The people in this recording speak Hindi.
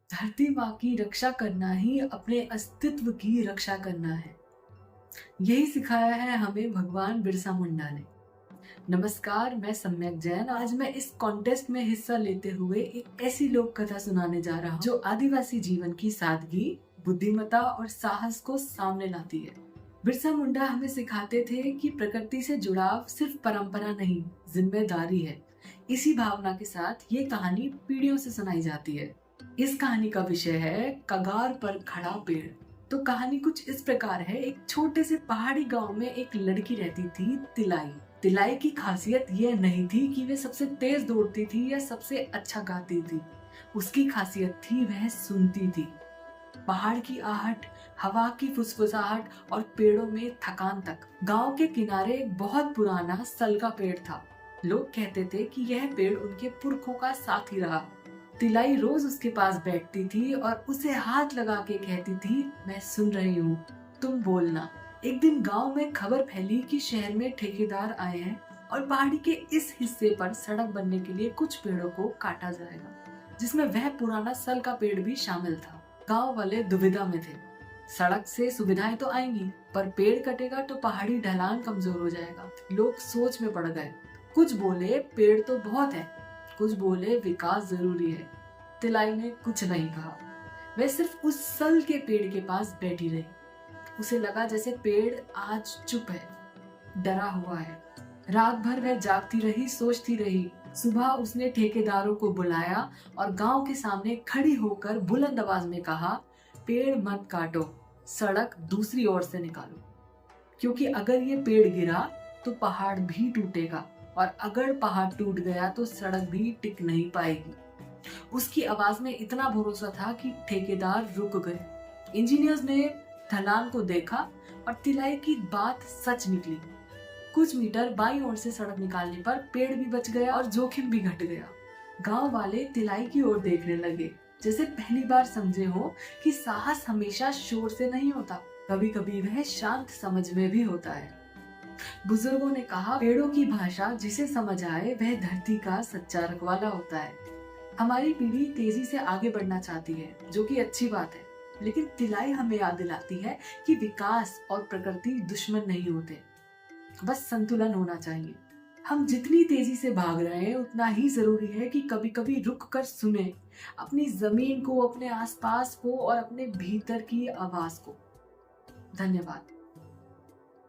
धरती माँ की रक्षा करना ही अपने अस्तित्व की रक्षा करना है। यही सिखाया है हमें भगवान बिरसा मुंडा ने। नमस्कार, मैं सम्यक जैन। आज मैं इस कॉन्टेस्ट में हिस्सा लेते हुए एक ऐसी लोक कथा सुनाने जा रहा हूँ जो आदिवासी जीवन की सादगी, बुद्धिमत्ता और साहस को सामने लाती है। बिरसा मुंडा हमें सिखाते थे कि प्रकृति से जुड़ाव सिर्फ परंपरा नहीं, जिम्मेदारी है। इसी भावना के साथ ये कहानी पीढ़ियों से सुनाई जाती है। इस कहानी का विषय है कगार पर खड़ा पेड़। तो कहानी कुछ इस प्रकार है। एक छोटे से पहाड़ी गांव में एक लड़की रहती थी, तिलाई। तिलाई की खासियत ये नहीं थी कि वे सबसे तेज दौड़ती थी या सबसे अच्छा गाती थी। उसकी खासियत थी वह सुनती थी। पहाड़ की आहट, हवा की फुसफुसाहट और पेड़ों में थकान तक। गांव के किनारे एक बहुत पुराना सल का पेड़ था। लोग कहते थे कि यह पेड़ उनके पुरखों का साथी रहा। तिलाई रोज उसके पास बैठती थी और उसे हाथ लगा के कहती थी, मैं सुन रही हूँ, तुम बोलना। एक दिन गांव में खबर फैली कि शहर में ठेकेदार आए हैं और पहाड़ी के इस हिस्से पर सड़क बनने के लिए कुछ पेड़ों को काटा जाएगा, जिसमें वह पुराना सल का पेड़ भी शामिल था। गांव वाले दुविधा में थे। सड़क से सुविधाएं तो आएंगी, पर पेड़ कटेगा तो पहाड़ी ढलान कमजोर हो जाएगा। लोग सोच में पड़ गए। कुछ बोले पेड़ तो बहुत है, कुछ बोले विकास जरूरी है। तिलाई ने कुछ नहीं कहा। वह सिर्फ उस सल के पेड़ के पास बैठी रही। उसे लगा जैसे पेड़ आज चुप है, डरा हुआ है। रात भर वह जागती रही, सोचती रही। सुबह उसने ठेकेदारों को बुलाया और गांव के सामने खड़ी होकर बुलंद आवाज में कहा, पेड़ मत काटो, सड़क दूसरी ओर से निकालो। क्योंकि अगर ये पेड़ गिरा तो पहाड़ भी टूटेगा, और अगर पहाड़ टूट गया तो सड़क भी टिक नहीं पाएगी। उसकी आवाज में इतना भरोसा था कि ठेकेदार रुक गए। इंजीनियर्स ने ढलान को देखा और तिलाई की बात सच निकली। कुछ मीटर बाईं ओर से सड़क निकालने पर पेड़ भी बच गया और जोखिम भी घट गया। गांव वाले तिलाई की ओर देखने लगे, जैसे पहली बार समझे हो कि साहस हमेशा शोर से नहीं होता, कभी कभी वह शांत समझ में भी होता है। बुजुर्गों ने कहा, पेड़ों की भाषा जिसे समझ आए वह धरती का सच्चा रखवाला होता है। हमारी पीढ़ी तेजी से आगे बढ़ना चाहती है, जो कि अच्छी बात है, लेकिन तिलाई हमें याद दिलाती है कि विकास और प्रकृति दुश्मन नहीं होते, बस संतुलन होना चाहिए। हम जितनी तेजी से भाग रहे हैं उतना ही जरूरी है कि कभी कभी रुक कर सुने अपनी जमीन को, अपने आसपास को और अपने भीतर की आवाज को। धन्यवाद।